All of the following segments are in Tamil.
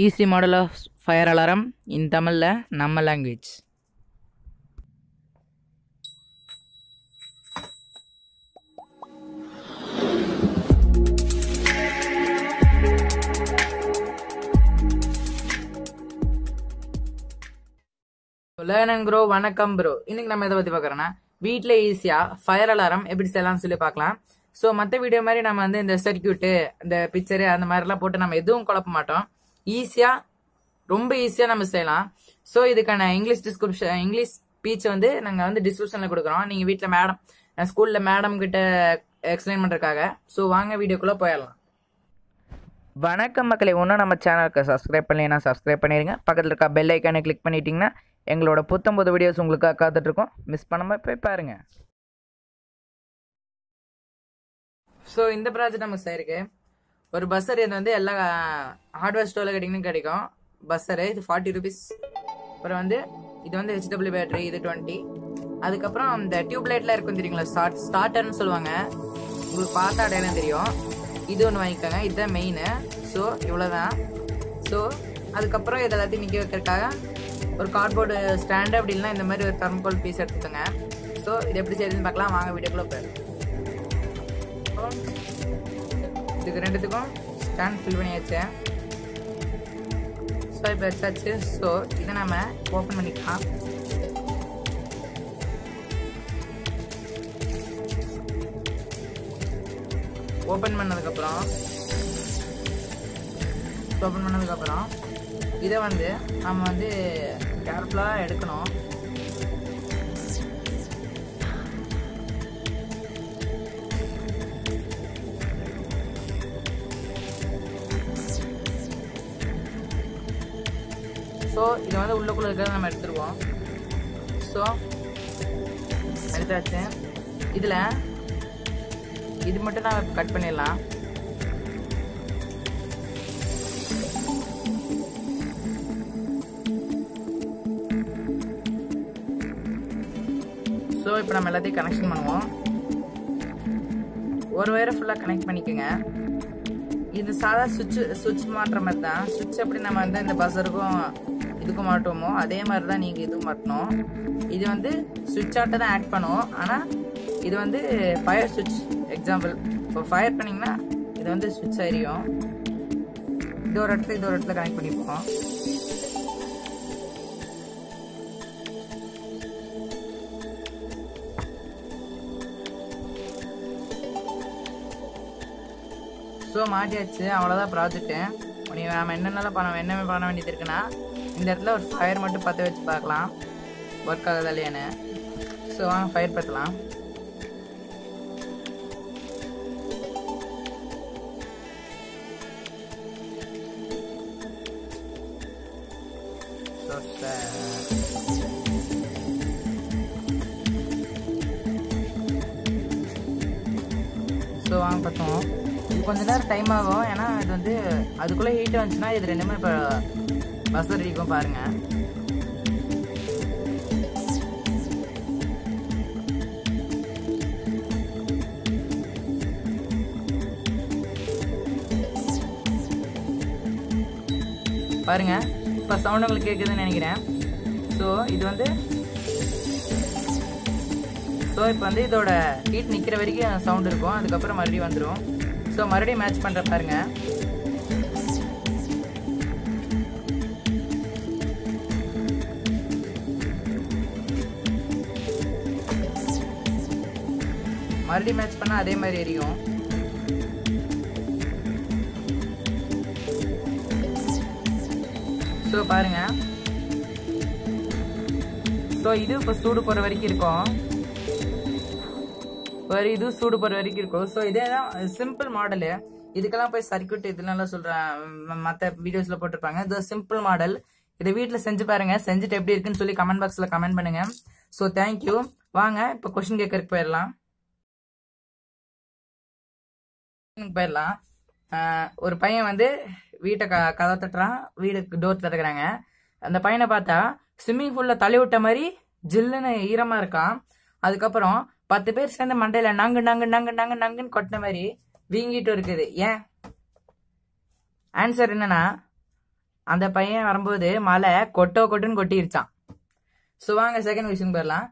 Easy model of fire alarm in Tamil நம்ம language. Learn and grow. வணக்கம் bro. இன்னைக்கு நம்ம எதை பத்தி பார்க்கறோம்னா வீட்ல ஈஸியா ஃபயர் அலாரம் எப்படி செய்யலாம்னு சொல்லி பார்க்கலாம். சோ மத்த வீடியோ மாதிரி நம்ம வந்து இந்த சர்க்யூட் இந்த பிக்சர் அந்த மாதிரி எல்லாம் போட்டு நம்ம எதுவும் குழப்ப மாட்டோம். ஈஸியா ரொம்ப ஈஸியா நம்ம செய்யலாம். சோ இதுக்கான இங்கிலீஷ் ஸ்பீச் வந்து நாங்க வந்து டிஸ்கிரிப்ஷன்ல கொடுக்குறோம். நீங்க வீட்ல மேடம் ஸ்கூல்ல மேடம் கிட்ட எக்ஸ்பிளைன் பண்றதுக்காக. சோ வாங்க வீடியோக்குள்ள போயிடலாம். வணக்கம் மக்களே, ஒன்றும் நம்ம சேனலுக்கு சப்ஸ்கிரைப் பண்ணலைன்னா சப்ஸ்கிரைப் பண்ணிடுங்க. பக்கத்தில் இருக்க பெல் ஐக்கானை கிளிக் பண்ணிட்டீங்கன்னா எங்களோட புத்தம்பது வீடியோஸ் உங்களுக்காக காத்துட்ருக்கோம். மிஸ் பண்ணாமல் போய் பாருங்க. ஸோ இந்த ப்ராஜெக்ட் நம்ம செய்யிருக்கு ஒரு பஸ்ஸர். இது வந்து எல்லா ஹார்ட்வேர் ஸ்டோரில் கேட்டிங்கன்னு கிடைக்கும். பஸ்ஸரு இது 40 rupees. அப்புறம் வந்து இது வந்து HW பேட்டரி, இது 20. அதுக்கப்புறம் இந்த டியூப் லைட்லாம் இருக்கும் தெரியுங்களா, ஸ்டார்டர்னு சொல்லுவாங்க. உங்களுக்கு பார்த்தா அடையாளம் தெரியும். இது ஒன்று வாங்கிக்கோங்க, இதுதான் மெயின். ஸோ இவ்வளோதான். ஸோ அதுக்கப்புறம் இது எல்லாத்தையும் நிற்க வைக்கிறதுக்காக ஒரு கார்ட்போர்டு ஸ்டாண்டு, அப்படி இல்லைனா இந்த மாதிரி ஒரு தெர்மோகோல் பீஸ் எடுத்துக்கோங்க. ஸோ இது எப்படி செய்யுதுன்னு பார்க்கலாம். வாங்க வீடியோக்குள்ளே போயிடும். இதுக்கு ரெண்டுத்துக்கும் ஸ்டாண்ட் ஃபில் பண்ணியாச்சு. ஸோ இப்போ வச்சாச்சு. ஸோ இதை நம்ம ஓப்பன் பண்ணிக்கலாம். ஓப்பன் பண்ணதுக்கப்புறம் இதை வந்து நம்ம வந்து கேர்ஃபுல்லாக எடுக்கணும். ஸோ இதை வந்து உள்ளுக்குள்ள இருக்கிறத நம்ம எடுத்துருவோம். ஸோ எடுத்தாச்சு. இதில் இது மட்டும் நான் கட் பண்ணிடலாம். ஸோ இப்போ நம்ம எல்லாத்தையும் கனெக்ஷன் பண்ணுவோம். ஒரு வயரை ஃபுல்லாக கனெக்ட் பண்ணிக்கோங்க. இது சாதா சுவிட்ச் மாட்டுற மாதிரி தான். சுவிட்ச் எப்படி நம்ம வந்து இந்த பஸ்ஸருக்கும் இதுக்கும் மாட்டுவோமோ அதே மாதிரி தான் நீங்கள் இதுவும் மாட்டணும். இது வந்து சுவிட்ச் ஆட்டை தான் ஆட் பண்ணுவோம். ஆனால் இது வந்து ஃபயர் சுவிட்ச். எக்ஸாம்பிள் இப்போ ஃபயர் பண்ணிங்கன்னா இது வந்து சுவிட்ச் ஆகிரும். இது ஒரு இடத்துல கனெக்ட் பண்ணிப்போம். ஸோ மாட்டியாச்சு. அவ்வளோதான் ப்ராஜெக்ட்டு. நம்ம என்னென்ன பண்ண வேண்டியது இருக்குன்னா, இந்த இடத்துல ஒரு ஃபயர் மட்டும் பற்ற வச்சு பார்க்கலாம் ஒர்க் ஆகுதா இல்லையான்னு. ஸோ வாங்க ஃபயர் பற்றலாம். ஸோ வாங்க பார்த்தோம். இது கொஞ்ச நேரம் டைம் ஆகும். ஏன்னா இது வந்து அதுக்குள்ளே ஹீட் வந்துச்சுன்னா இது ரெண்டுமே இப்போ பஸ்ஸர் இருக்கும் பாருங்க. பாருங்க இப்போ சவுண்ட் உங்களுக்கு கேட்குதுன்னு நினைக்கிறேன். ஸோ இது வந்து இப்போ வந்து இதோட ஹீட் நிற்கிற வரைக்கும் சவுண்ட் இருக்கும். அதுக்கப்புறம் மறுபடியும் வந்துடும். ஸோ மறுபடியும் மேட்ச் பண்ணுற பாருங்க. மறுபடியும் மேட்ச் பண்ணால் அதே மாதிரி எரியும். ஸோ பாருங்க. ஸோ இது இப்போ சூடு போகிற வரைக்கும் இருக்கும். இது சூடு போகிற வரைக்கும் இருக்கும். ஸோ இதே தான் சிம்பிள் மாடலு. இதுக்கெல்லாம் போய் சர்க்யூட் இதெல்லாம் சொல்கிறேன், மற்ற வீடியோஸில் போட்டிருப்பாங்க. இது சிம்பிள் மாடல். இதை வீட்டில் செஞ்சு பாருங்க. செஞ்சுட்டு எப்படி இருக்குன்னு சொல்லி கமெண்ட் பாக்ஸில் கமெண்ட் பண்ணுங்க. So thank you. வாங்க இப்போ கொஸ்டின் கேட்கறதுக்கு போயிடலாம். ஒரு பையன் வந்து வீட்டை கதை தட்டுறான். வீடுக்கு டோர் திறக்கிறாங்க. அந்த பையனை பார்த்தா ஸ்விம்மிங் பூல்ல தள்ளி விட்ட மாதிரி ஜில்லுன்னு ஈரமா இருக்கான். அதுக்கப்புறம் 10 பேர் சேர்ந்து மண்டையில நங்குன்னு கொட்டின மாதிரி வீங்கிட்டு இருக்குது. ஏன்? ஆன்சர் என்னன்னா, அந்த பையன் வரும்போது மழை கொட்டுன்னு கொட்டிருச்சான். ஸோ வாங்க செகண்ட் விஷயம் போயிடலாம்.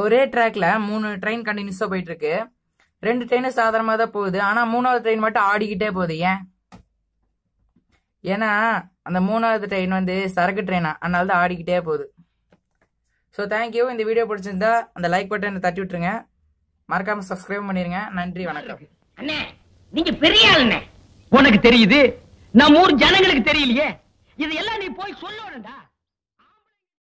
ஒரே ட்ராக்ல 3 ட்ரெயின் கண்டினியூஸா போயிட்டு இருக்கு. 2 ட்ரெயின் சாதாரணமா தான் போகுது. ஆனா 3வது ட்ரெயின் மட்டும் ஆடிக்கிட்டே போகுது. ஏன்? ஏன்னா அந்த 3வது ட்ரெயின் வந்து சரக்கு ட்ரெயினா, அதனால தான் ஆடிக்கிட்டே போகுது. So thank you. இந்த வீடியோ பிடிச்சிருந்தா அந்த லைக் பட்டன் தட்டி விட்டுருங்க. மறக்காம சப்ஸ்கிரைப் பண்ணிருங்க. நன்றி, வணக்கம். அண்ணே, நீங்க பெரிய ஆளுண்ணே. உனக்கு தெரியுது, நம்ம ஊர் ஜனங்களுக்கு தெரியலையே. இதெல்லாம் நீ போய் சொல்லணும்டா.